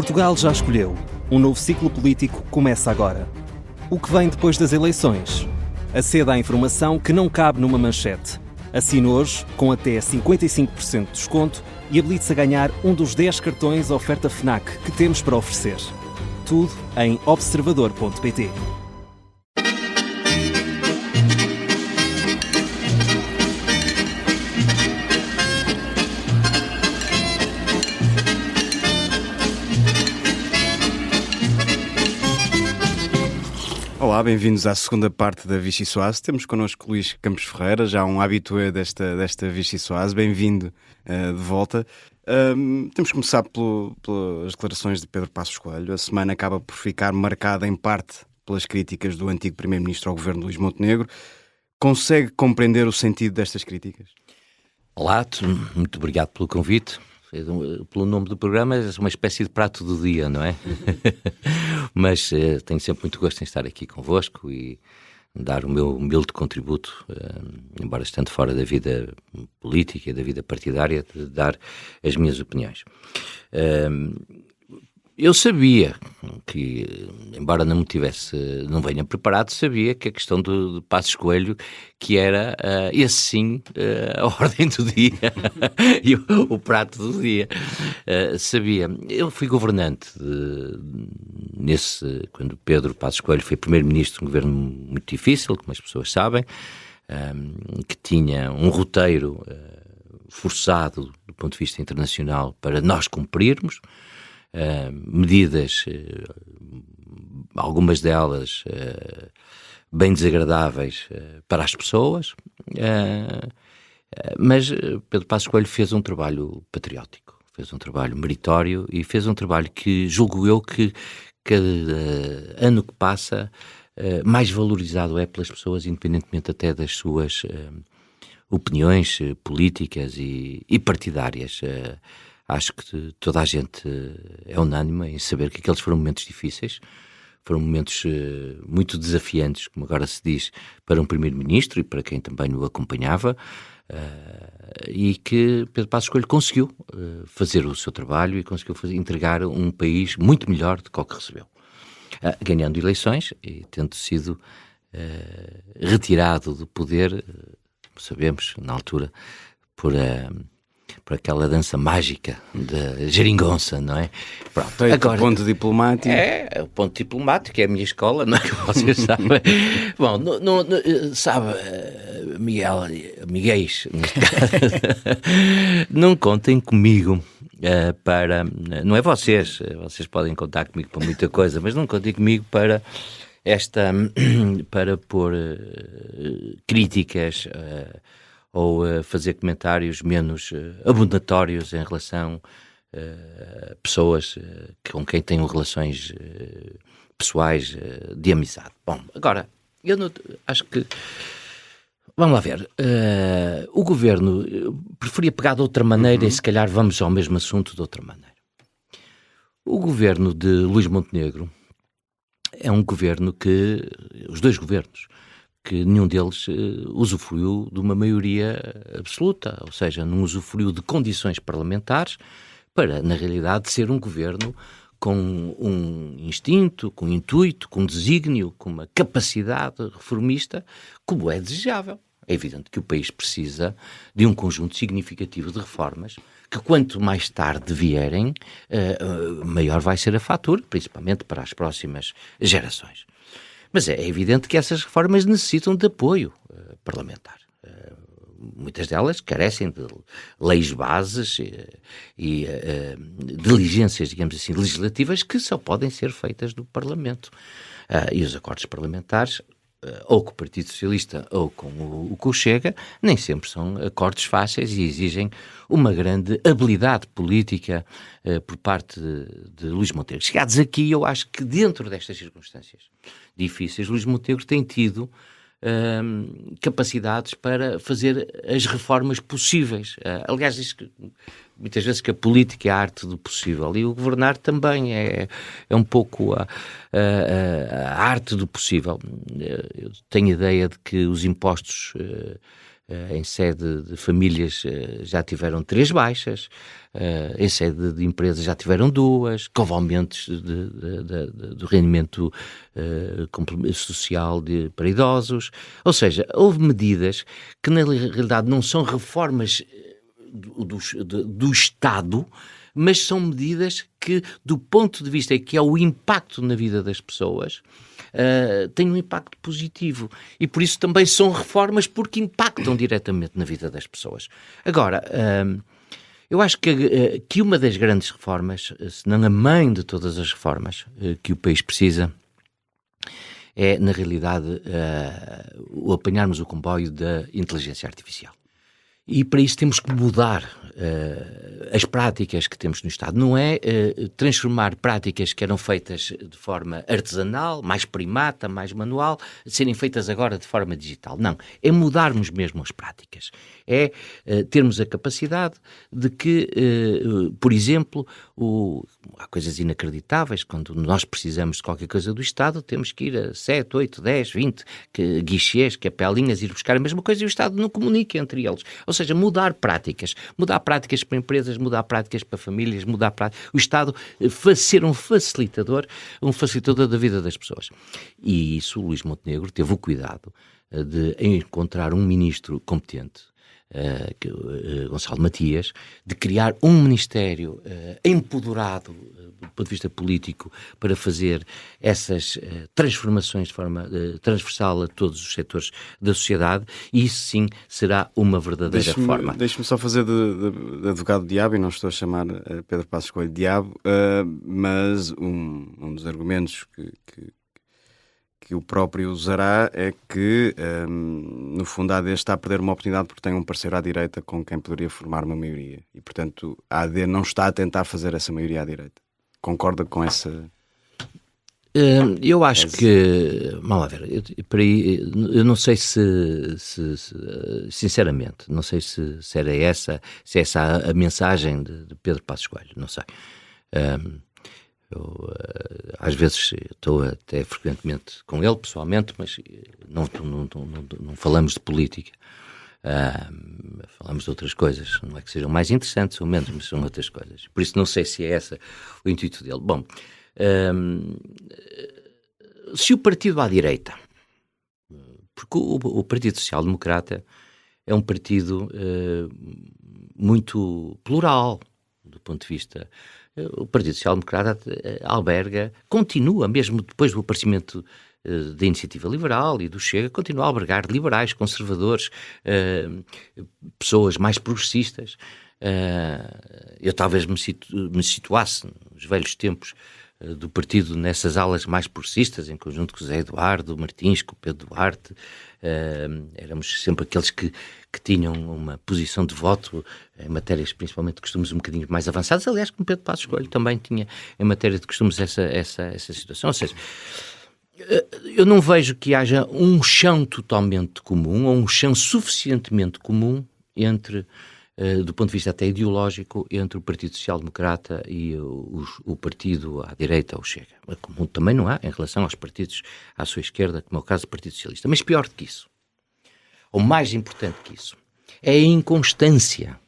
Portugal já escolheu. Um novo ciclo político começa agora. O que vem depois das eleições? Aceda à informação que não cabe numa manchete. Assine hoje, com até 55% de desconto, e habilite-se a ganhar um dos 10 cartões oferta FNAC que temos para oferecer. Tudo em observador.pt. Olá, bem-vindos à segunda parte da Vichy Soase. Temos connosco Luís Campos Ferreira, já um habitué desta Vichy Soase. Bem-vindo de volta. Temos que começar pelas declarações de Pedro Passos Coelho. A semana acaba por ficar marcada em parte pelas críticas do antigo Primeiro-Ministro ao governo de Luís Montenegro. Consegue compreender o sentido destas críticas? Olá, muito obrigado pelo convite. Pelo nome do programa, é uma espécie de prato do dia, não é? Mas tenho sempre muito gosto em estar aqui convosco e dar o meu humilde contributo, embora estando fora da vida política e da vida partidária, de dar as minhas opiniões. Eu sabia que, embora não venha preparado, sabia que a questão de Passos Coelho, que era, esse sim, a ordem do dia e o prato do dia. Sabia. Eu fui governante quando Pedro Passos Coelho foi primeiro-ministro de um governo muito difícil, como as pessoas sabem, que tinha um roteiro forçado do ponto de vista internacional para nós cumprirmos, medidas, algumas delas bem desagradáveis para as pessoas, mas Pedro Passos Coelho fez um trabalho patriótico, fez um trabalho meritório e fez um trabalho que julgo eu que cada ano que passa mais valorizado é pelas pessoas, independentemente até das suas opiniões políticas e partidárias. Acho que toda a gente é unânime em saber que aqueles foram momentos difíceis, foram momentos muito desafiantes, como agora se diz, para um primeiro-ministro e para quem também o acompanhava, e que Pedro Passos Coelho conseguiu fazer o seu trabalho e conseguiu entregar um país muito melhor do que o que recebeu. Ganhando eleições e tendo sido retirado do poder, sabemos, na altura, por aquela dança mágica da geringonça, não é? Pronto, agora, o ponto diplomático. O ponto diplomático é a minha escola, não é? Que vocês sabem. Bom, sabe, Miguéis, não contem comigo não é vocês podem contar comigo para muita coisa, mas não contem comigo para pôr críticas ou fazer comentários menos abundatórios em relação a pessoas com quem tenho relações pessoais de amizade. Bom, agora, eu acho que... Vamos lá ver. O governo preferia pegar de outra maneira e se calhar vamos ao mesmo assunto de outra maneira. O governo de Luís Montenegro é um governo os dois governos, que nenhum deles usufruiu de uma maioria absoluta, ou seja, não usufruiu de condições parlamentares para, na realidade, ser um governo com um instinto, com um intuito, com um desígnio, com uma capacidade reformista, como é desejável. É evidente que o país precisa de um conjunto significativo de reformas que, quanto mais tarde vierem, maior vai ser a fatura, principalmente para as próximas gerações. Mas é evidente que essas reformas necessitam de apoio parlamentar. Muitas delas carecem de leis bases e diligências, digamos assim, legislativas que só podem ser feitas do Parlamento. E os acordos parlamentares, ou com o Partido Socialista ou com o Chega, nem sempre são acordos fáceis e exigem uma grande habilidade política por parte de Luís Montenegro. Chegados aqui, eu acho que dentro destas circunstâncias difíceis, Luís Montenegro tem tido capacidades para fazer as reformas possíveis. Aliás, diz que muitas vezes que a política é a arte do possível e o governar também é um pouco a arte do possível. Eu tenho a ideia de que os impostos em sede de famílias já tiveram 3 baixas, em sede de empresas já tiveram 2, que houve aumentos do rendimento social para idosos. Ou seja, houve medidas que na realidade não são reformas do Estado, mas são medidas que, do ponto de vista que é o impacto na vida das pessoas, têm um impacto positivo. E por isso também são reformas porque impactam diretamente na vida das pessoas. Agora, eu acho que uma das grandes reformas, se não a mãe de todas as reformas que o país precisa, é, na realidade, o apanharmos o comboio da inteligência artificial. E para isso temos que mudar as práticas que temos no Estado. Não é transformar práticas que eram feitas de forma artesanal, mais primata, mais manual, serem feitas agora de forma digital. Não, é mudarmos mesmo as práticas. É termos a capacidade de que, por exemplo, há coisas inacreditáveis, quando nós precisamos de qualquer coisa do Estado, temos que ir a 7, 8, 10, 20 guichês, capelinhas, ir buscar a mesma coisa e o Estado não comunica entre eles. Ou seja, mudar práticas para empresas, mudar práticas para famílias, o Estado ser um facilitador da vida das pessoas. E isso o Luís Montenegro teve o cuidado de encontrar um ministro competente, Gonçalo Matias, de criar um ministério empoderado do ponto de vista político para fazer essas transformações de forma transversal a todos os setores da sociedade, e isso sim será uma verdadeira reforma. Deixe-me só fazer de advogado diabo, e não estou a chamar Pedro Passos Coelho de diabo, mas um dos argumentos que o próprio usará é que, no fundo, a AD está a perder uma oportunidade porque tem um parceiro à direita com quem poderia formar uma maioria. E, portanto, a AD não está a tentar fazer essa maioria à direita. Concorda com essa... Eu acho que... Vamos lá ver. Eu não sei se sinceramente, não sei se era essa a mensagem de Pedro Passos Coelho. Não sei. Eu, às vezes, estou até frequentemente com ele, pessoalmente, mas não falamos de política. Falamos de outras coisas. Não é que sejam mais interessantes ou menos, mas são outras coisas. Por isso não sei se é esse o intuito dele. Bom, se o partido à direita, porque o Partido Social Democrata é um partido muito plural, do ponto de vista... O Partido Social Democrata continua, mesmo depois do aparecimento da Iniciativa Liberal e do Chega, continua a albergar liberais, conservadores, pessoas mais progressistas. Eu talvez me situasse nos velhos tempos do partido nessas alas mais progressistas, em conjunto com o José Eduardo Martins, com o Pedro Duarte. Éramos sempre aqueles que tinham uma posição de voto em matérias, principalmente de costumes, um bocadinho mais avançadas. Aliás, como Pedro Passos Coelho também tinha, em matéria de costumes, essa situação. Ou seja, eu não vejo que haja um chão totalmente comum, ou um chão suficientemente comum entre... do ponto de vista até ideológico, entre o Partido Social Democrata e o partido à direita, o Chega. Como também não há em relação aos partidos à sua esquerda, como é o caso do Partido Socialista. Mas pior do que isso, ou mais importante que isso, é a inconstância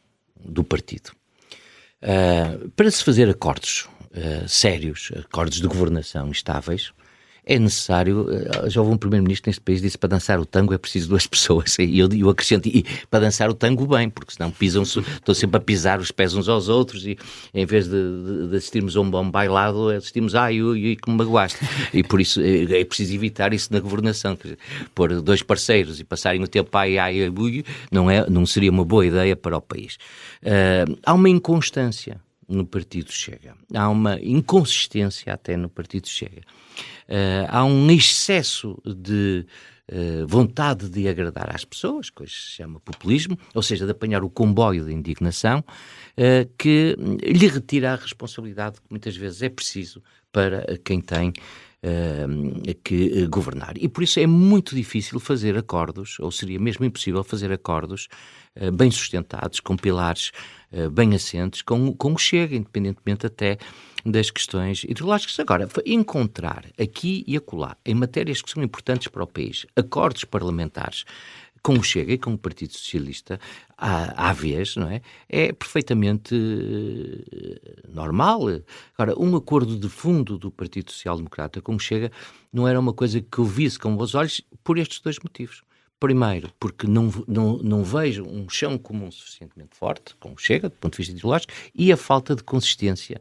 do partido. Para se fazer acordos sérios, acordos de governação estáveis, é necessário, já houve um primeiro-ministro neste país que disse que para dançar o tango é preciso 2 pessoas, e eu acrescento, e para dançar o tango bem, porque senão estão sempre a pisar os pés uns aos outros, e em vez de assistirmos a um bom bailado, assistimos, ui, que me magoaste, e por isso é preciso evitar isso na governação, quer dizer, pôr 2 parceiros e passarem o tempo ui, não seria uma boa ideia para o país. Há uma inconstância no Partido Chega, há uma inconsistência até no Partido Chega. Há um excesso de vontade de agradar às pessoas, que hoje se chama populismo, ou seja, de apanhar o comboio da indignação, que lhe retira a responsabilidade que muitas vezes é preciso para quem tem que governar. E por isso é muito difícil fazer acordos, ou seria mesmo impossível fazer acordos bem sustentados, com pilares bem assentes, com o Chega, independentemente até das questões ideológicas. Agora, encontrar aqui e acolá, em matérias que são importantes para o país, acordos parlamentares com o Chega e com o Partido Socialista, à vez, não é? É perfeitamente normal. Agora, um acordo de fundo do Partido Social Democrata com o Chega não era uma coisa que eu visse com bons olhos por estes dois motivos. Primeiro, porque não vejo um chão comum suficientemente forte, com o Chega, do ponto de vista ideológico, e a falta de consistência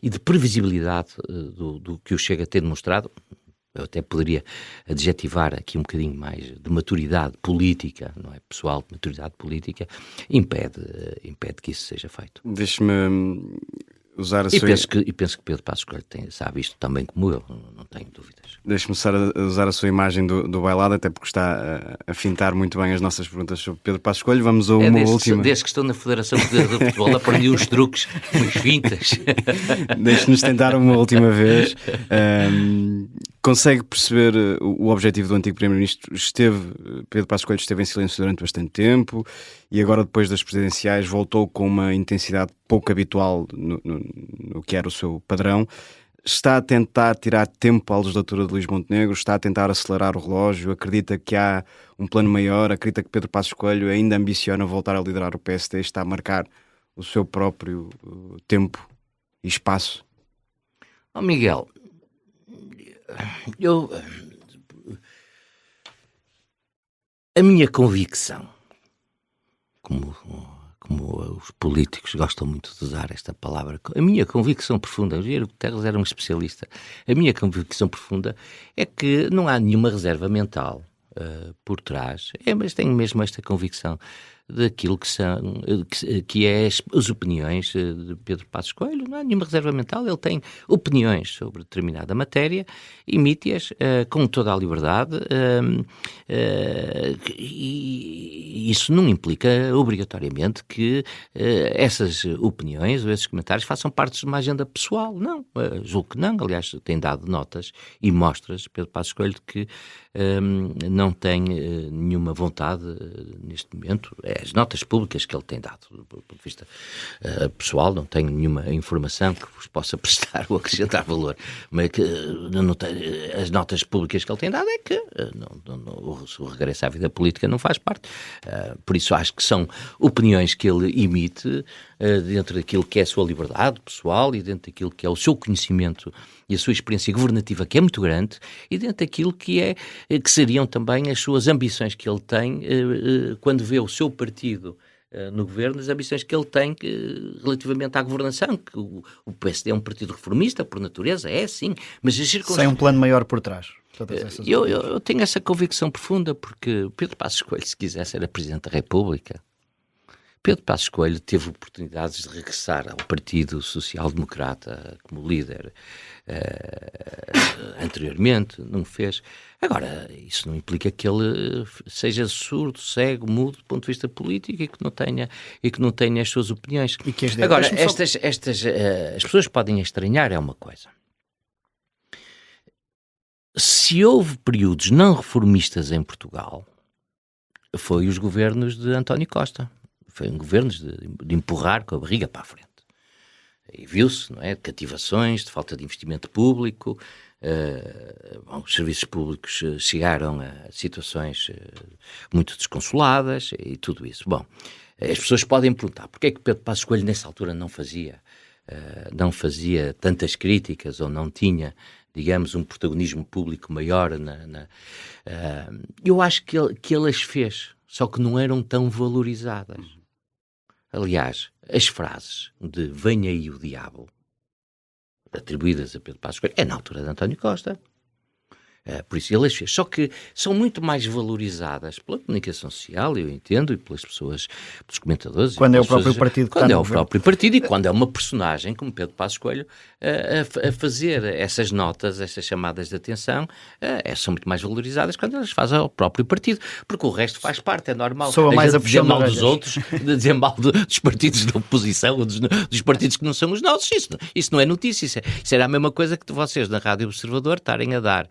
e de previsibilidade do que o Chega tem demonstrado. Eu até poderia adjetivar aqui um bocadinho mais de maturidade política, não é pessoal, de maturidade política, impede que isso seja feito. Deixe-me usar a E sua... penso que Pedro Passos Coelho sabe isto também como eu, não tenho dúvidas. Deixe-me usar a sua imagem do bailado, até porque está a fintar muito bem as nossas perguntas sobre Pedro Passos Coelho. Vamos a uma última. Desde que estou na Federação Portuguesa de Futebol, aprendi uns truques, umas fintas. Deixe-nos tentar uma última vez. Consegue perceber o objetivo do antigo Primeiro-Ministro? Pedro Passos Coelho esteve em silêncio durante bastante tempo e agora, depois das presidenciais, voltou com uma intensidade pouco habitual no que era o seu padrão. Está a tentar tirar tempo à legislatura de Luís Montenegro? Está a tentar acelerar o relógio? Acredita que há um plano maior? Acredita que Pedro Passos Coelho ainda ambiciona voltar a liderar o PSD? Está a marcar o seu próprio tempo e espaço? Oh, Miguel, a minha convicção, como os políticos gostam muito de usar esta palavra, a minha convicção profunda, o Engenheiro Guterres era um especialista, a minha convicção profunda é que não há nenhuma reserva mental por trás, mas tenho mesmo esta convicção daquilo que é as opiniões de Pedro Passos Coelho. Não há nenhuma reserva mental, ele tem opiniões sobre determinada matéria, emite-as com toda a liberdade, e isso não implica obrigatoriamente que essas opiniões ou esses comentários façam parte de uma agenda pessoal. Não, julgo que não. Aliás, tem dado notas e mostras, Pedro Passos Coelho, de que não tem nenhuma vontade neste momento. As notas públicas que ele tem dado, do ponto de vista pessoal, não tenho nenhuma informação que vos possa prestar ou acrescentar valor, mas que, as notas públicas que ele tem dado é que o regresso à vida política não faz parte. Por isso acho que são opiniões que ele emite dentro daquilo que é a sua liberdade pessoal e dentro daquilo que é o seu conhecimento e a sua experiência governativa, que é muito grande, e dentro daquilo que seriam também as suas ambições que ele tem quando vê o seu partido no governo, as ambições que ele tem relativamente à governação, que o PSD é um partido reformista, por natureza, é sim, mas sem um plano maior por trás. Eu tenho essa convicção profunda, porque Pedro Passos Coelho, se quisesse, era Presidente da República. Pedro Passos Coelho teve oportunidades de regressar ao Partido Social Democrata como líder anteriormente, não fez. Agora, isso não implica que ele seja surdo, cego, mudo do ponto de vista político e que não tenha as suas opiniões. Agora, as pessoas podem estranhar é uma coisa. Se houve períodos não reformistas em Portugal, foi os governos de António Costa. Foi um governo de empurrar com a barriga para a frente. E viu-se, não é? De cativações, de falta de investimento público, os serviços públicos chegaram a situações muito desconsoladas e tudo isso. Bom, as pessoas podem perguntar porque é que Pedro Passos Coelho nessa altura não fazia tantas críticas ou não tinha, digamos, um protagonismo público maior. Eu acho que ele as fez, só que não eram tão valorizadas. Aliás, as frases de "venha aí o diabo", atribuídas a Pedro Passos Coelho, é na altura de António Costa. Por isso ele as fez. Só que são muito mais valorizadas pela comunicação social, eu entendo, e pelas pessoas, pelos comentadores. Quando é o próprio partido que quando é o próprio partido e quando é uma personagem como Pedro Passos Coelho a fazer essas notas, essas chamadas de atenção, são muito mais valorizadas quando elas fazem ao próprio partido, porque o resto faz parte, é normal. Soa mais a dizer mal dos outros, dizer mal dos partidos da oposição, ou dos partidos que não são os nossos. Isso não é notícia. Isso era a mesma coisa que vocês na Rádio Observador estarem a dar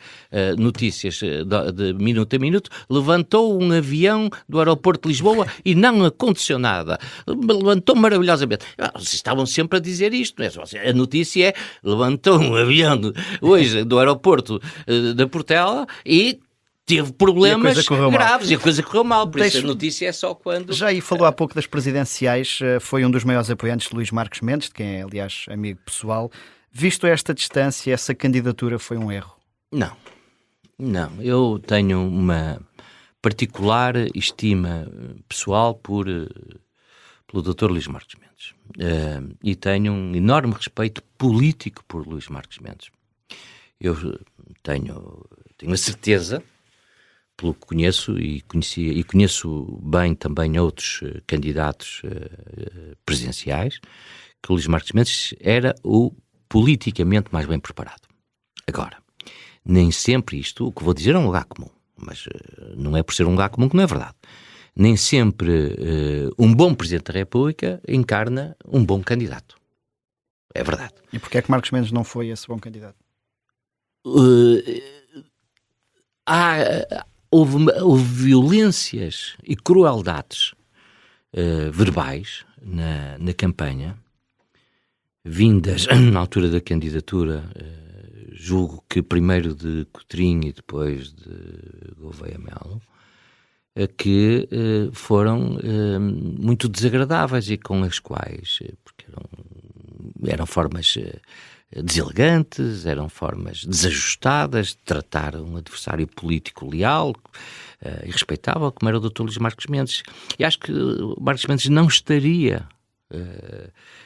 notícias de minuto a minuto. Levantou um avião do aeroporto de Lisboa e não aconteceu nada. Levantou maravilhosamente. Vocês estavam sempre a dizer isto, não é? A notícia é: levantou um avião hoje do aeroporto da Portela e teve problemas graves e a coisa correu mal, por isso a notícia é só quando... Já aí falou há pouco das presidenciais, foi um dos maiores apoiantes de Luís Marques Mendes, de quem é, aliás, amigo pessoal. Visto esta distância, essa candidatura foi um erro? Não, eu tenho uma particular estima pessoal pelo Dr. Luís Marques Mendes e tenho um enorme respeito político por Luís Marques Mendes. Eu tenho a certeza, pelo que conheço e conheço bem também outros candidatos presidenciais, que o Luís Marques Mendes era o politicamente mais bem preparado. Agora, nem sempre isto, o que vou dizer é um lugar comum, mas não é por ser um lugar comum que não é verdade. Nem sempre um bom Presidente da República encarna um bom candidato. É verdade. E porquê é que Marques Mendes não foi esse bom candidato? Houve violências e crueldades verbais na campanha, vindas na altura da candidatura, julgo que primeiro de Coutrinho e depois de Gouveia Melo, que foram muito desagradáveis e com as quais, porque eram formas deselegantes, eram formas desajustadas de tratar um adversário político leal e respeitável, como era o Dr. Luís Marques Mendes. E acho que o Marques Mendes não estaria,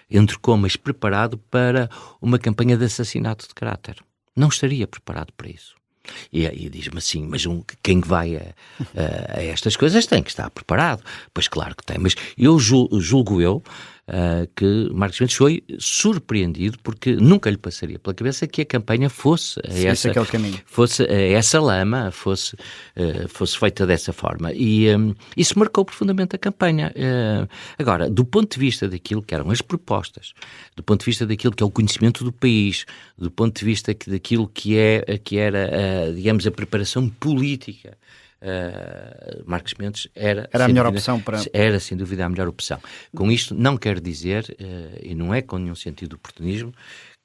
entre comas, preparado para uma campanha de assassinato de caráter. Não estaria preparado para isso. E diz-me assim, mas quem vai a estas coisas tem que estar preparado. Pois claro que tem, mas eu julgo que Marques Mendes foi surpreendido porque nunca lhe passaria pela cabeça que a campanha fosse essa lama, fosse feita dessa forma. E isso marcou profundamente a campanha. Agora, do ponto de vista daquilo que eram as propostas, do ponto de vista daquilo que é o conhecimento do país, do ponto de vista daquilo que era, digamos, a preparação política, Marques Mendes era a melhor opção para... Era sem dúvida a melhor opção. Com isto não quero dizer, e não é com nenhum sentido de oportunismo,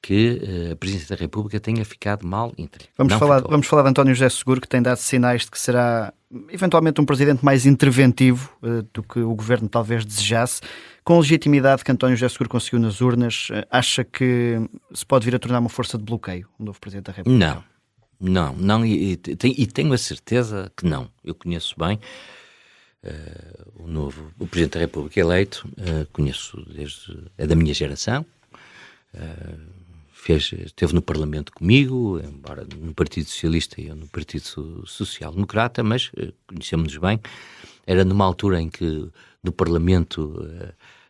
que a Presidência da República tenha ficado mal entregue. Vamos falar de António José Seguro, que tem dado sinais de que será eventualmente um presidente mais interventivo do que o governo talvez desejasse. Com a legitimidade que António José Seguro conseguiu nas urnas, acha que se pode vir a tornar uma força de bloqueio um novo Presidente da República? Não, e tenho a certeza que não. Eu conheço bem o Presidente da República eleito, conheço é da minha geração, esteve no Parlamento comigo, embora no Partido Socialista e eu no Partido Social Democrata, mas conhecemos-nos bem. Era numa altura em que no Parlamento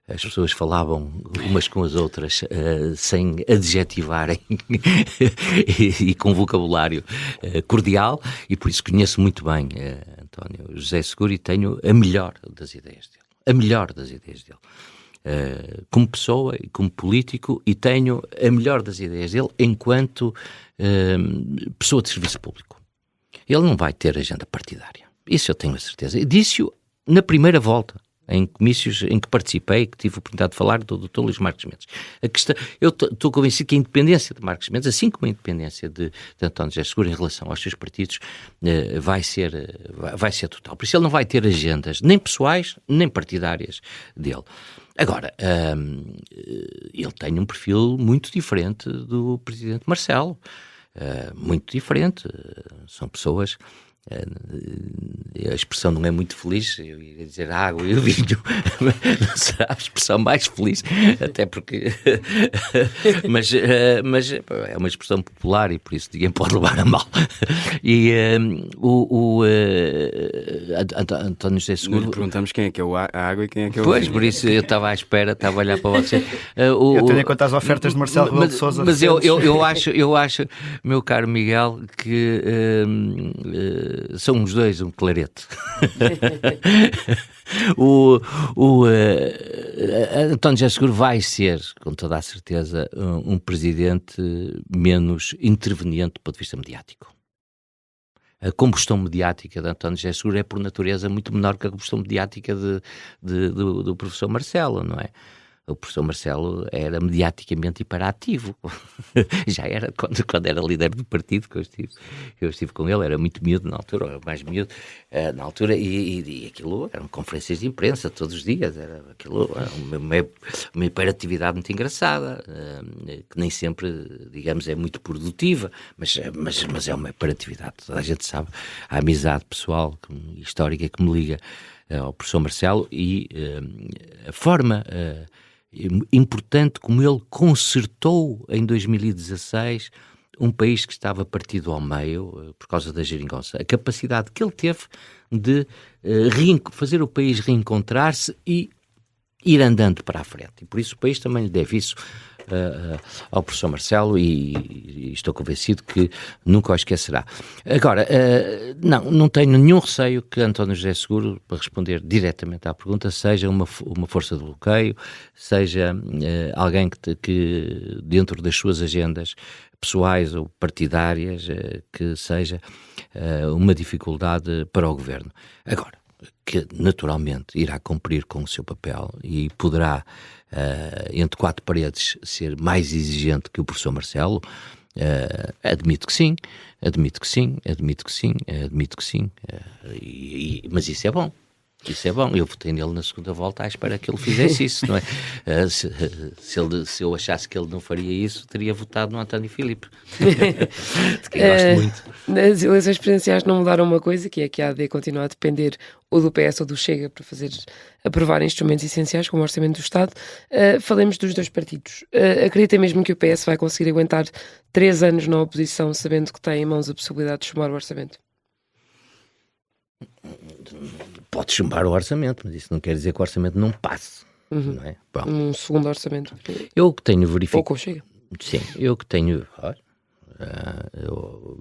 as pessoas falavam umas com as outras sem adjetivarem e com vocabulário cordial, e por isso conheço muito bem António José Seguro e tenho a melhor das ideias dele. Como pessoa e como político, e tenho a melhor das ideias dele enquanto pessoa de serviço público. Ele não vai ter agenda partidária. Isso eu tenho a certeza. Disse-o na primeira volta, em comícios em que participei, que tive a oportunidade de falar do Dr. Luís Marques Mendes. Eu estou convencido que a independência de Marques Mendes, assim como a independência de António José Seguro em relação aos seus partidos, vai ser total. Por isso ele não vai ter agendas nem pessoais, nem partidárias dele. Agora, ele tem um perfil muito diferente do Presidente Marcelo. Muito diferente. São pessoas... a expressão não é muito feliz, eu ia dizer água e o vinho, não será a expressão mais feliz, até porque mas é uma expressão popular e por isso ninguém pode levar a mal. E António José Seguro... Nós perguntamos quem é que é a água e quem é que é o vinho. Pois, por isso eu estava à espera, estava a olhar para você. Eu tenho em conta as ofertas de Marcelo Rebelo de Sousa. Mas eu acho, meu caro Miguel, que são os dois um clarete. António José Seguro vai ser, com toda a certeza, um presidente menos interveniente do ponto de vista mediático. A combustão mediática de António José Seguro é, por natureza, muito menor que a combustão mediática do professor Marcelo, não é? o professor Marcelo era mediaticamente hiperativo. Já era quando era líder do partido, que eu estive com ele, era muito miúdo na altura, era mais miúdo na altura, e aquilo eram conferências de imprensa todos os dias, era uma hiperatividade muito engraçada, que nem sempre, digamos, é muito produtiva, mas é uma hiperatividade. Toda a gente sabe a amizade pessoal, histórica, que me liga ao professor Marcelo, e a forma importante como ele consertou em 2016 um país que estava partido ao meio por causa da geringonça. A capacidade que ele teve de fazer o país reencontrar-se e ir andando para a frente. E por isso o país também lhe deve isso ao professor Marcelo, e estou convencido que nunca o esquecerá. Agora, não tenho nenhum receio que António José Seguro, para responder diretamente à pergunta, seja uma força de bloqueio, seja alguém que dentro das suas agendas pessoais ou partidárias, que seja uma dificuldade para o governo. Agora, que naturalmente irá cumprir com o seu papel e poderá, entre quatro paredes, ser mais exigente que o professor Marcelo, admito que sim, mas isso é bom. Isso é bom, eu votei nele na segunda volta à espera que ele fizesse isso, não é? Se eu achasse que ele não faria isso, teria votado no António Filipe, de quem gosto muito. As eleições presidenciais não mudaram uma coisa, que é que a AD continua a depender ou do PS ou do Chega para aprovar instrumentos essenciais, como o Orçamento do Estado. Falemos dos dois partidos. Acredita mesmo que o PS vai conseguir aguentar 3 anos na oposição, sabendo que tem em mãos a possibilidade de chumbar o orçamento? Pode chumbar o orçamento, mas isso não quer dizer que o orçamento não passe, não é? Bom, um segundo orçamento. eu que tenho verificado... Ou com o Chega. Sim, eu que tenho...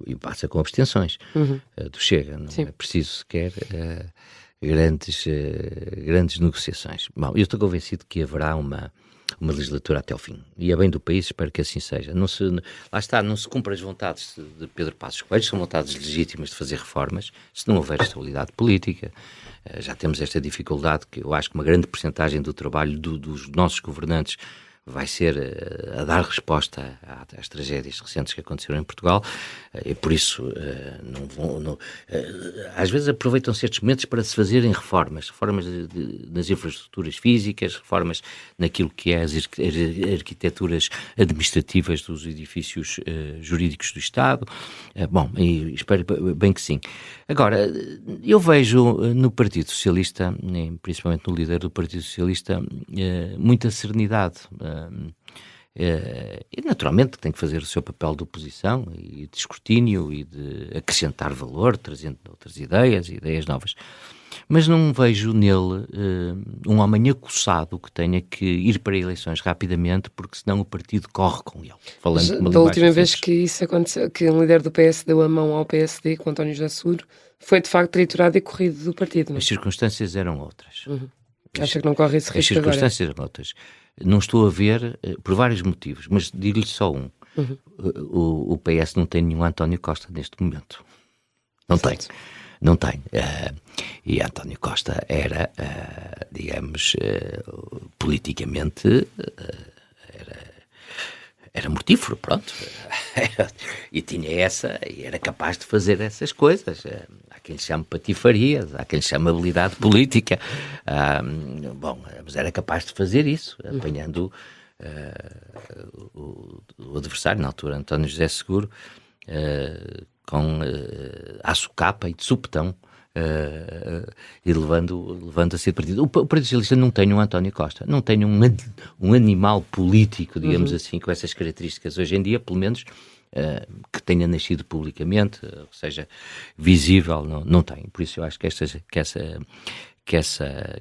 e passa com abstenções do Chega, não é preciso sequer grandes negociações. Bom, eu estou convencido que haverá uma legislatura até ao fim, e é bem do país, espero que assim seja. Não se cumpre as vontades de Pedro Passos Coelho, são vontades legítimas de fazer reformas, se não houver estabilidade política. Já temos esta dificuldade, que eu acho que uma grande percentagem do trabalho dos nossos governantes vai ser a dar resposta às tragédias recentes que aconteceram em Portugal, e por isso às vezes aproveitam-se estes momentos para se fazerem reformas nas infraestruturas físicas, reformas naquilo que é as arquiteturas administrativas dos edifícios jurídicos do Estado. Bom, e espero bem que sim. Agora, eu vejo no Partido Socialista, principalmente no líder do Partido Socialista, muita serenidade. E naturalmente tem que fazer o seu papel de oposição e de escrutínio e de acrescentar valor, trazendo outras ideias novas. Mas não vejo nele um homem acossado que tenha que ir para eleições rapidamente, porque senão o partido corre com ele. Da última vez que isso aconteceu, que um líder do PS deu a mão ao PSD, com António José Seguro, foi de facto triturado e corrido do partido, não é? As circunstâncias eram outras. Acha que não corre esse risco agora? As circunstâncias eram outras. Não estou a ver, por vários motivos, mas digo-lhe só um. O PS não tem nenhum António Costa neste momento. Não tem. E António Costa era, digamos, politicamente, era mortífero, pronto. E era capaz de fazer essas coisas. Há quem lhe chame patifarias, há quem lhe chame habilidade política. Mas era capaz de fazer isso, apanhando o adversário, na altura, António José Seguro, com à socapa e de supetão, e levando a ser partido. O Partido Socialista não tem um António Costa, não tem um animal político, digamos assim, com essas características hoje em dia, pelo menos, que tenha nascido publicamente, ou seja, visível, não tem. Por isso eu acho que essa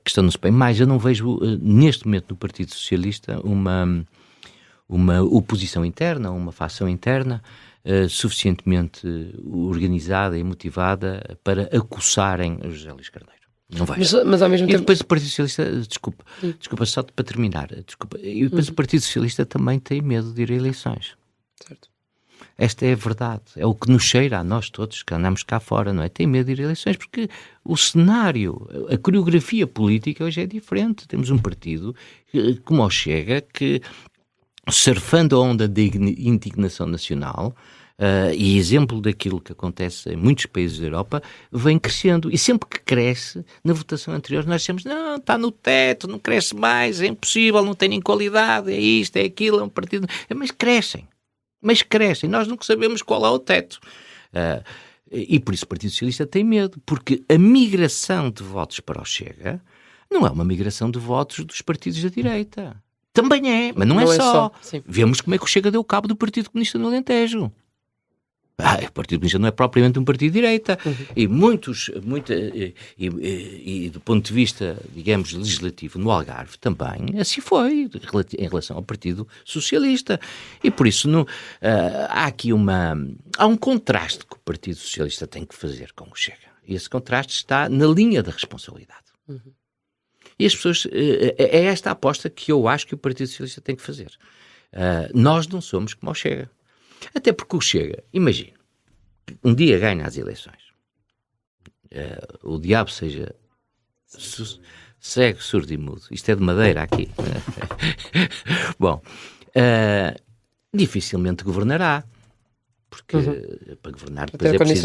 questão não se põe. Mas eu não vejo, neste momento, no Partido Socialista, uma oposição interna, uma facção interna, suficientemente organizada e motivada para acossarem José Luís Carneiro. Não vai. Mas ao mesmo tempo... E depois o Partido Socialista, desculpa, só para terminar, e depois o Partido Socialista também tem medo de ir a eleições. Certo. Esta é a verdade, é o que nos cheira a nós todos que andamos cá fora, não é? Tem medo de ir a eleições porque o cenário, a coreografia política hoje é diferente. Temos um partido como o Chega que, surfando a onda de indignação nacional, e exemplo daquilo que acontece em muitos países da Europa, vem crescendo. E sempre que cresce, na votação anterior, nós dizemos, não, está no teto, não cresce mais, é impossível, não tem nem qualidade, é isto, é aquilo, é um partido... Mas crescem. Nós nunca sabemos qual é o teto. E por isso o Partido Socialista tem medo, porque a migração de votos para o Chega não é uma migração de votos dos partidos da direita. Também é, mas não é só. Vemos como é que o Chega deu cabo do Partido Comunista no Alentejo. O Partido Comunista não é propriamente um partido de direita. E e do ponto de vista, digamos, legislativo, no Algarve também, assim foi, em relação ao Partido Socialista. E por isso há aqui há um contraste que o Partido Socialista tem que fazer com o Chega. E esse contraste está na linha da responsabilidade. E as pessoas, é esta a aposta que eu acho que o Partido Socialista tem que fazer. Nós não somos como o Chega. Até porque o Chega, imagina, um dia ganha as eleições. O diabo seja cego, surdo e mudo. Isto é de madeira aqui. Bom, dificilmente governará. Porque para governar depois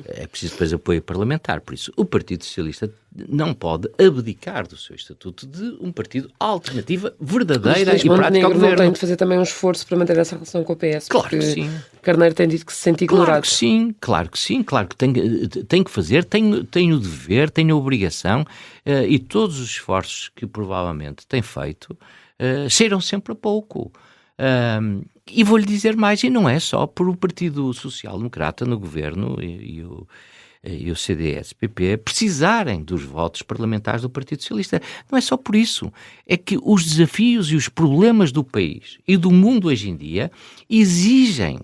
é preciso depois apoio parlamentar. Por isso, o Partido Socialista não pode abdicar do seu estatuto de um partido alternativa verdadeira e prática ao governo. Não tem de fazer também um esforço para manter essa relação com o PS? Claro que sim. Carneiro tem dito que se sente ignorado. Claro que sim, claro que tem que fazer, tem o dever, tem a obrigação, e todos os esforços que provavelmente tem feito cheiram sempre a pouco. E vou-lhe dizer mais, e não é só por o Partido Social Democrata no governo e o CDS-PP precisarem dos votos parlamentares do Partido Socialista. Não é só por isso. É que os desafios e os problemas do país e do mundo hoje em dia exigem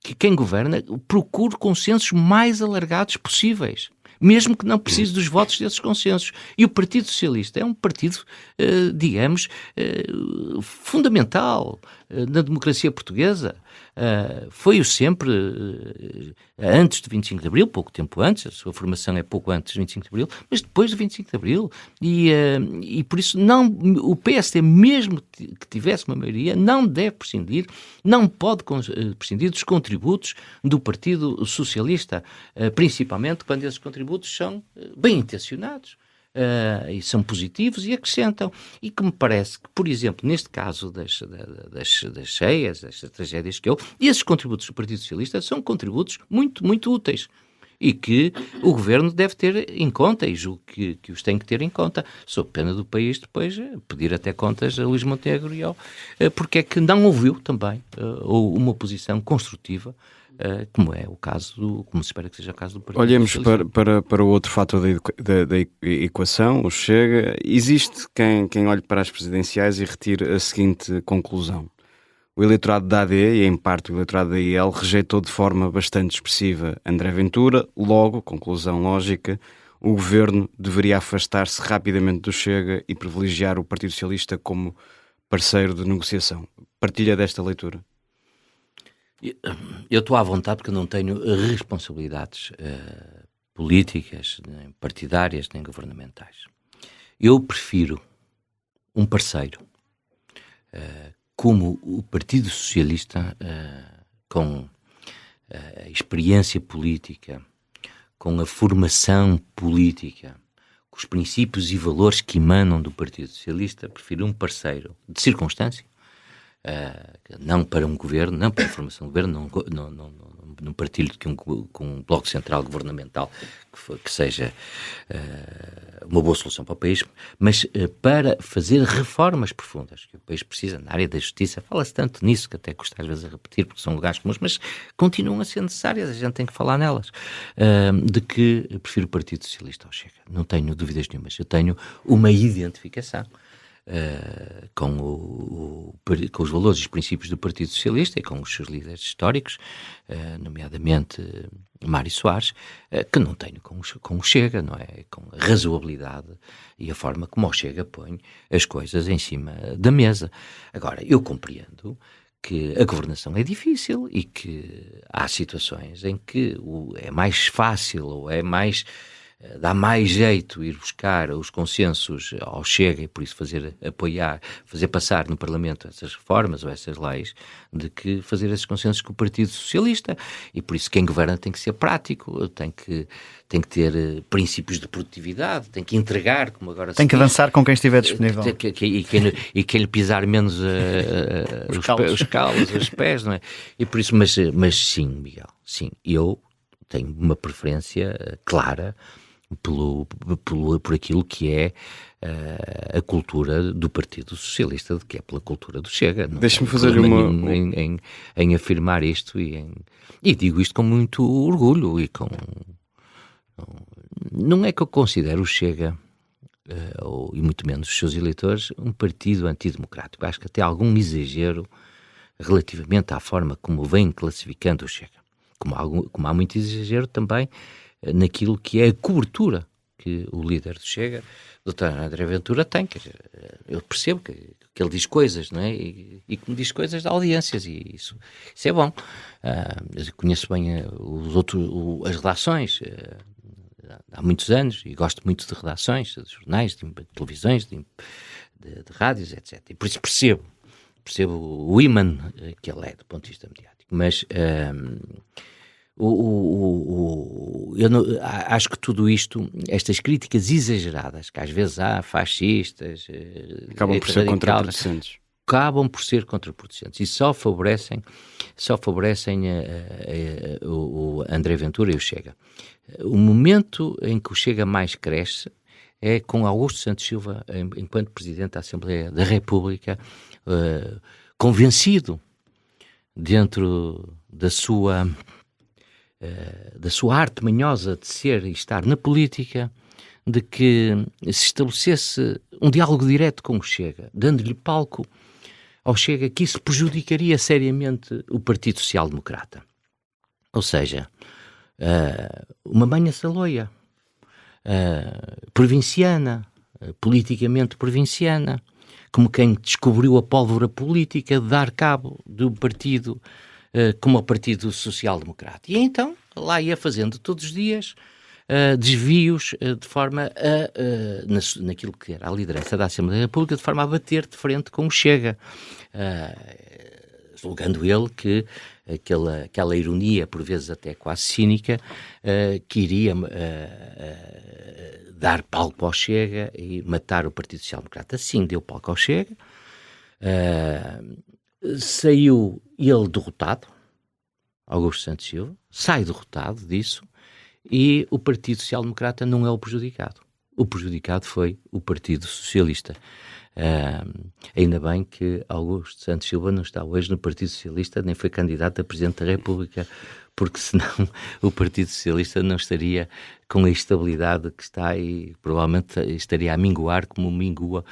que quem governa procure consensos mais alargados possíveis, mesmo que não precise dos votos desses consensos. E o Partido Socialista é um partido, digamos, fundamental na democracia portuguesa. Foi-o sempre antes do 25 de Abril, pouco tempo antes, a sua formação é pouco antes do 25 de Abril, mas depois do 25 de Abril. E por isso o PSD, mesmo que tivesse uma maioria, não deve prescindir, não pode prescindir dos contributos do Partido Socialista, principalmente quando esses contributos são bem intencionados. E são positivos e acrescentam. E que me parece que, por exemplo, neste caso das cheias, destas tragédias que houve, esses contributos do Partido Socialista são contributos muito, muito úteis e que o Governo deve ter em conta, e julgo que os tem que ter em conta, sob pena do país depois pedir até contas a Luís Montenegro porque é que não ouviu também uma posição construtiva, como é o caso, como se espera que seja o caso do Partido Socialista. Olhemos para o outro fator da equação, o Chega. Existe quem olhe para as presidenciais e retire a seguinte conclusão. O eleitorado da AD e, em parte, o eleitorado da IL rejeitou de forma bastante expressiva André Ventura. Logo, conclusão lógica, o Governo deveria afastar-se rapidamente do Chega e privilegiar o Partido Socialista como parceiro de negociação. Partilha desta leitura? Eu estou à vontade porque não tenho responsabilidades políticas, nem partidárias, nem governamentais. Eu prefiro um parceiro como o Partido Socialista, com a experiência política, com a formação política, com os princípios e valores que emanam do Partido Socialista, prefiro um parceiro de circunstância, não para um governo, não para a formação do governo, não partilho com um bloco central governamental que seja uma boa solução para o país, mas para fazer reformas profundas que o país precisa na área da justiça. Fala-se tanto nisso que até custa às vezes a repetir porque são lugares comuns, mas continuam a ser necessárias, a gente tem que falar nelas. De que eu prefiro o Partido Socialista ao Chega, não tenho dúvidas nenhumas. Eu tenho uma identificação com os valores e os princípios do Partido Socialista e com os seus líderes históricos, nomeadamente Mário Soares, que não tenho com o Chega, não é? Com a razoabilidade e a forma como o Chega põe as coisas em cima da mesa. Agora, eu compreendo que a governação é difícil e que há situações em que é mais fácil ou é mais... dá mais jeito ir buscar os consensos ao Chega e por isso fazer passar no Parlamento essas reformas ou essas leis, de que fazer esses consensos com o Partido Socialista. E por isso quem governa tem que ser prático, tem que ter princípios de produtividade, tem que entregar, como agora tem que dançar com quem estiver disponível. E quem lhe pisar menos os calos, os pés, não é? E por isso, mas sim, Miguel, sim, eu tenho uma preferência clara por aquilo que é a cultura do Partido Socialista, que é pela cultura do Chega. Deixa-me fazer-lhe uma... em afirmar isto e digo isto com muito orgulho e com... Não é que eu considero o Chega, e muito menos os seus eleitores, um partido antidemocrático. Acho que até algum exagero relativamente à forma como vem classificando o Chega. Como há muito exagero também naquilo que é a cobertura que o líder do Chega, o Dr. André Ventura, tem. Quer dizer, eu percebo que ele diz coisas, não é? E que me diz coisas de audiências, e isso é bom. Eu conheço bem as redações há muitos anos e gosto muito de redações, de jornais, de televisões, de rádios, etc. E por isso percebo o imã que ele é do ponto de vista mediático. Mas eu não, acho que tudo isto, estas críticas exageradas, que às vezes há fascistas, acabam por ser contraproducentes. Acabam por ser contraproducentes e só favorecem o André Ventura e o Chega. O momento em que o Chega mais cresce é com Augusto Santos Silva, enquanto Presidente da Assembleia da República, convencido dentro da sua arte manhosa de ser e estar na política, de que se estabelecesse um diálogo direto com o Chega, dando-lhe palco ao Chega, que isso prejudicaria seriamente o Partido Social Democrata. Ou seja, uma manha saloia, provinciana, politicamente provinciana, como quem descobriu a pólvora política de dar cabo do partido como o Partido Social Democrata. E então lá ia fazendo todos os dias desvios de forma naquilo que era a liderança da Assembleia da República, de forma a bater de frente com o Chega, julgando ele que aquela ironia, por vezes até quase cínica, que iria dar palco ao Chega e matar o Partido Social Democrata. Assim deu palco ao Chega, saiu ele derrotado, Augusto Santos Silva, sai derrotado disso, e o Partido Social Democrata não é o prejudicado. O prejudicado foi o Partido Socialista. Ainda bem que Augusto Santos Silva não está hoje no Partido Socialista, nem foi candidato a Presidente da República, porque senão o Partido Socialista não estaria com a estabilidade que está e provavelmente estaria a minguar como mingua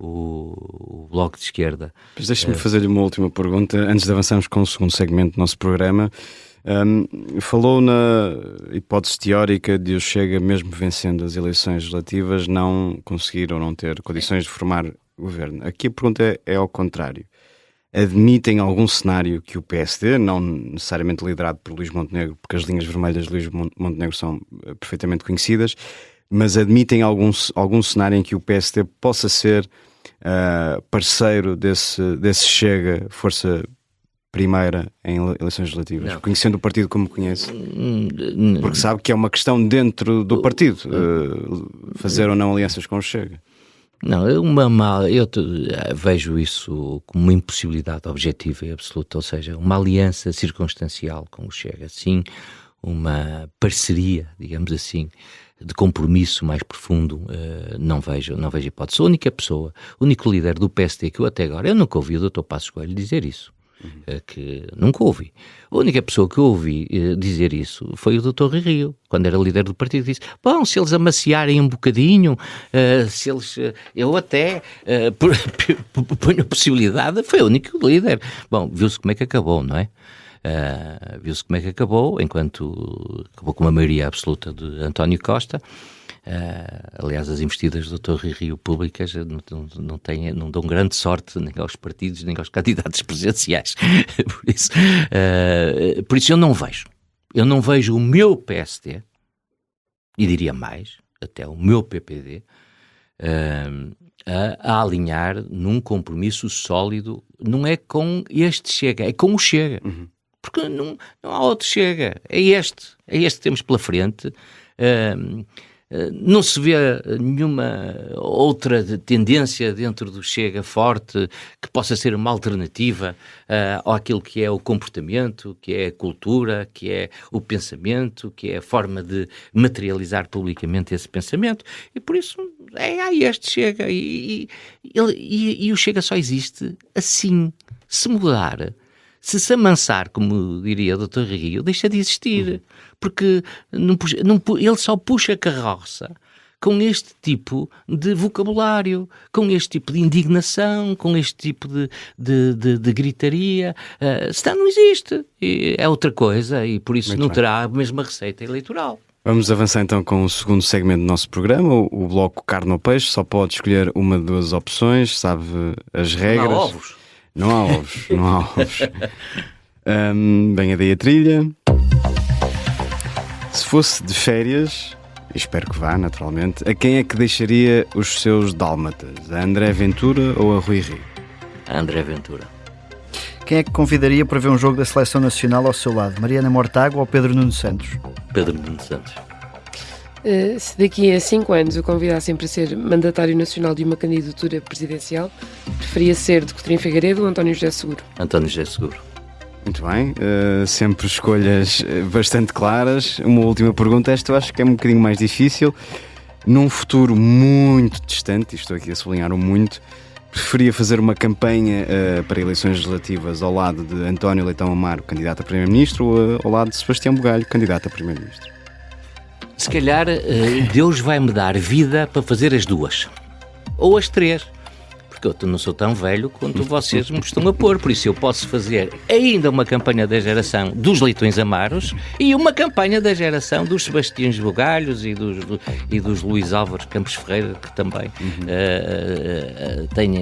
o Bloco de Esquerda. Mas deixa-me fazer-lhe uma última pergunta, antes de avançarmos com o segundo segmento do nosso programa. Falou na hipótese teórica de o Chega, mesmo vencendo as eleições legislativas, não conseguir ou não ter condições de formar governo. Aqui a pergunta é ao contrário. Admitem algum cenário que o PSD, não necessariamente liderado por Luís Montenegro, porque as linhas vermelhas de Luís Montenegro são perfeitamente conhecidas, mas admitem algum cenário em que o PSD possa ser parceiro desse Chega, força primeira em eleições legislativas, conhecendo o partido como conhece? Porque sabe que é uma questão dentro do partido, fazer ou não alianças com o Chega. Não, eu vejo isso como uma impossibilidade objetiva e absoluta, ou seja, uma aliança circunstancial com o Chega, sim, uma parceria, digamos assim, de compromisso mais profundo, não vejo hipótese. A única pessoa, o único líder do PSD que eu até agora, eu nunca ouvi o Dr. Passos Coelho dizer isso. Que nunca ouvi. A única pessoa que eu ouvi dizer isso foi o Dr. Rio, quando era líder do partido, disse: bom, se eles amaciarem um bocadinho, se eles, eu até ponho a possibilidade. Foi o único líder. Bom, viu-se como é que acabou, não é? Viu-se como é que acabou com uma maioria absoluta de António Costa, Aliás, as investidas do Dr. Rui Rio públicas não dão grande sorte nem aos partidos, nem aos candidatos presidenciais. Por isso eu não vejo o meu PSD, e diria mais, até o meu PPD, a alinhar num compromisso sólido, não é com este Chega, é com o Chega. Porque não há outro Chega, é este que temos pela frente. Não se vê nenhuma outra tendência dentro do Chega forte que possa ser uma alternativa àquilo que é o comportamento, que é a cultura, que é o pensamento, que é a forma de materializar publicamente esse pensamento. E por isso este Chega. E o Chega só existe assim. Se mudar, se amansar, como diria o Dr. Rio, deixa de existir, porque ele só puxa a carroça com este tipo de vocabulário, com este tipo de indignação, com este tipo de gritaria. Senão não existe. É outra coisa e por isso muito não bem. Terá a mesma receita eleitoral. Vamos avançar então com o segundo segmento do nosso programa, o bloco carne ou peixe. Só pode escolher uma de duas opções, sabe as regras. Não há ovos. Não há ovos, não há ovos. Venha daí a trilha. Se fosse de férias, espero que vá, naturalmente, a quem é que deixaria os seus dálmatas? A André Ventura ou a Rui Rio? A André Ventura. Quem é que convidaria para ver um jogo da Seleção Nacional ao seu lado? Mariana Mortágua ou Pedro Nuno Santos? Pedro Nuno Santos. Se daqui a 5 anos o convidassem para ser mandatário nacional de uma candidatura presidencial, preferia ser de Coutinho Figueiredo ou António José Seguro? António José Seguro. Muito bem, sempre escolhas bastante claras. Uma última pergunta, esta eu acho que é um bocadinho mais difícil. Num futuro muito distante, e estou aqui a sublinhar o muito, preferia fazer uma campanha para eleições legislativas ao lado de António Leitão Amaro, candidato a Primeiro-Ministro, ou ao lado de Sebastião Bugalho, candidato a Primeiro-Ministro? Se calhar Deus vai-me dar vida para fazer as duas. Ou as três. Porque eu não sou tão velho quanto vocês me estão a pôr. Por isso eu posso fazer ainda uma campanha da geração dos Leitões Amaros e uma campanha da geração dos Sebastiões Bugalhos e dos Luís Álvares Campos Ferreira, que também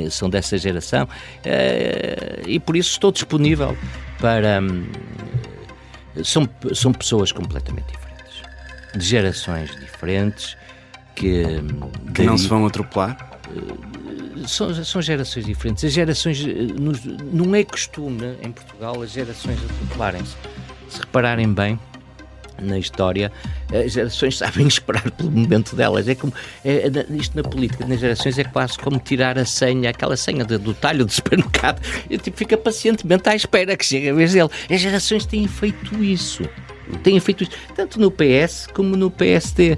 são dessa geração. E por isso estou disponível para... São pessoas completamente diferentes. De gerações diferentes que não se vão atropelar? São gerações diferentes. As gerações, não é costume em Portugal as gerações atropelarem-se. Se repararem bem na história, as gerações sabem esperar pelo momento delas. É como isto na política, nas gerações é quase como tirar a senha, aquela senha do talho do supermercado, e fica pacientemente à espera que chegue a vez dele. As gerações têm feito isso, tanto no PS como no PSD.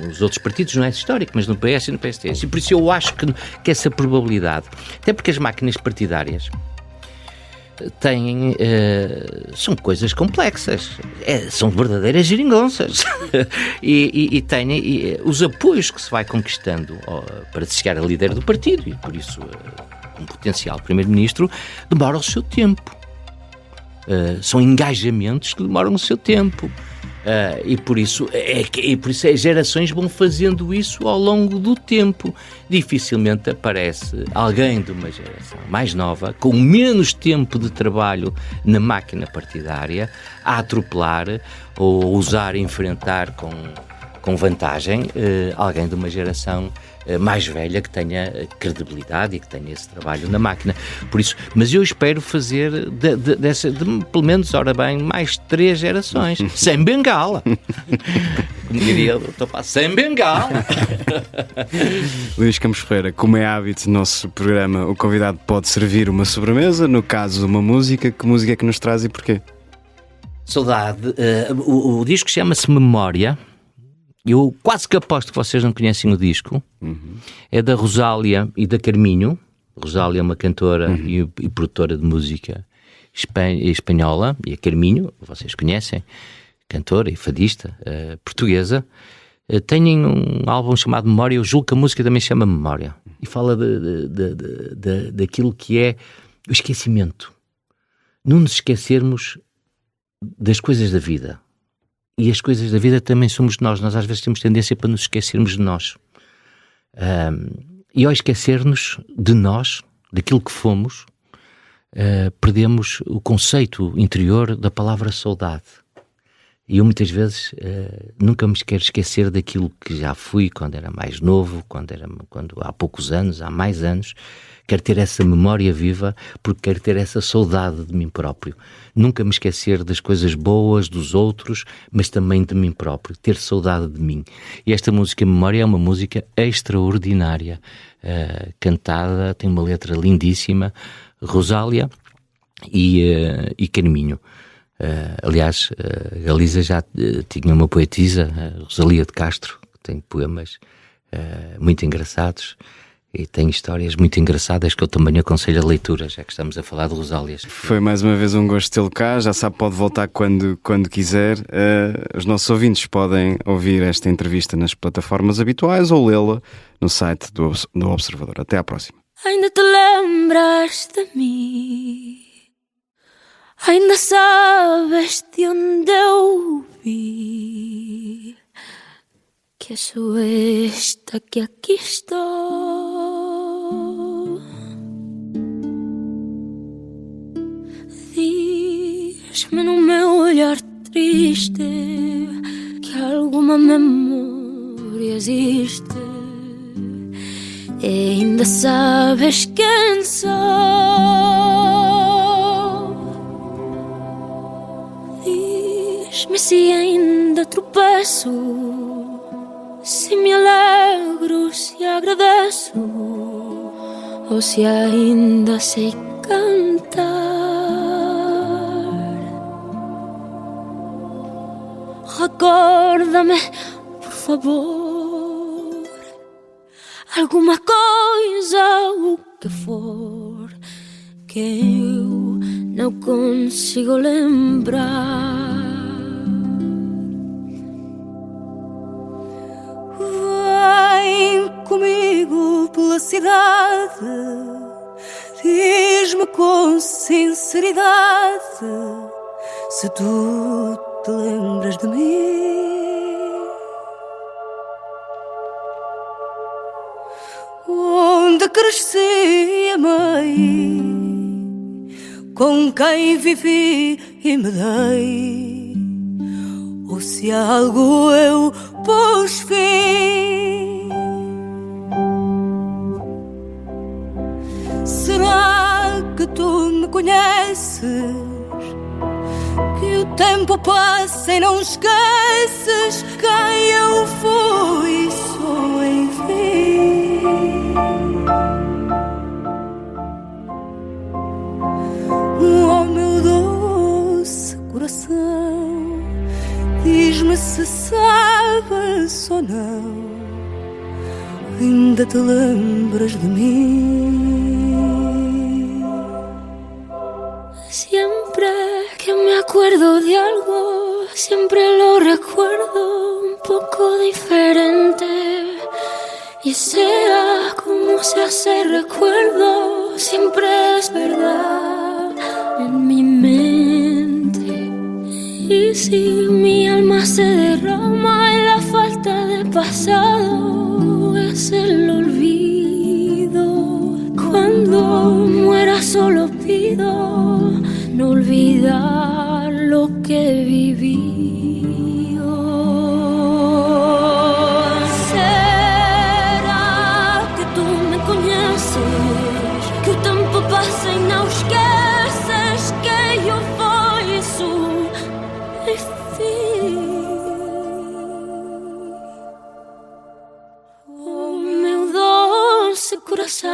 Os outros partidos não é histórico, mas no PS e no PSD. E por isso eu acho que essa probabilidade, até porque as máquinas partidárias são coisas complexas, são verdadeiras geringonças e têm os apoios que se vai conquistando para se chegar a líder do partido, e por isso um potencial primeiro-ministro demora o seu tempo. São engajamentos que demoram o seu tempo. E por isso as gerações vão fazendo isso ao longo do tempo. Dificilmente aparece alguém de uma geração mais nova, com menos tempo de trabalho na máquina partidária, a atropelar ou ousar enfrentar com vantagem alguém de uma geração mais velha, que tenha credibilidade e que tenha esse trabalho na máquina. Por isso, mas eu espero fazer pelo menos, ora bem, mais 3 gerações, sem bengala. Como diria o Dr. Paz, sem bengala. Luís Campos Ferreira, como é hábito no nosso programa, o convidado pode servir uma sobremesa, no caso uma música. Que música é que nos traz e porquê? Saudade. O disco chama-se Memória. Eu quase que aposto que vocês não conhecem o disco. É da Rosália e da Carminho. Rosália é uma cantora e produtora de música espanhola, e a Carminho, vocês conhecem, cantora e fadista portuguesa. Têm um álbum chamado Memória. Eu julgo que a música também se chama Memória, e fala daquilo que é o esquecimento. Não nos esquecermos das coisas da vida. e as coisas da vida também somos nós. Nós às vezes temos tendência para nos esquecermos de nós. E ao esquecer-nos de nós, daquilo que fomos, perdemos o conceito interior da palavra saudade. E eu muitas vezes nunca me quero esquecer daquilo que já fui quando era mais novo, quando há poucos anos, há mais anos. Quero ter essa memória viva porque quero ter essa saudade de mim próprio. Nunca me esquecer das coisas boas dos outros, mas também de mim próprio. Ter saudade de mim. E esta música Memória é uma música extraordinária. Cantada, tem uma letra lindíssima. Rosália e Carminho. Aliás, a Galiza já tinha uma poetisa, a Rosalia de Castro, que tem poemas muito engraçados e tem histórias muito engraçadas que eu também aconselho a leitura, já que estamos a falar de Rosálias. Foi mais uma vez um gosto tê-lo cá, já sabe, pode voltar quando quiser. Os nossos ouvintes podem ouvir esta entrevista nas plataformas habituais ou lê-la no site do Observador. Até à próxima. Ainda te lembras de mim? Ainda sabes de onde eu vi? Que sou esta que aqui estou. Diz-me no meu olhar triste que alguma memória existe. E ainda sabes quem sou. Diz-me se ainda tropeço, se me alegro, se agradeço, ou se ainda sei cantar. Recorda-me, por favor, alguma coisa, o que for, que eu não consigo lembrar. Vem comigo pela cidade, diz-me com sinceridade se tu te lembras de mim. Onde cresci, amei, com quem vivi e me dei, ou se a algo eu pus fim. Será que tu me conheces? Que o tempo passa e não esqueces quem eu fui, sou enfim. Oh, meu doce coração, diz-me se sabes ou não, ainda te lembras de mim? Siempre que me acuerdo de algo, siempre lo recuerdo un poco diferente. Y sea como sea ese recuerdo, siempre es verdad en mi mente. Y si mi alma se derrama en la falta de pasado, es el olvido. Cuando muera solo pido no olvidar lo que viví. Oh, será que tu me conheces? Que o tempo passa e não esqueces que eu fui isso, enfim. Oh, meu doce coração,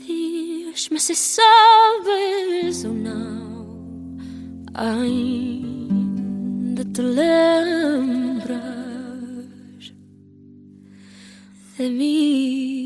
diz-me se sabes ou não, ainda te lembras de mim.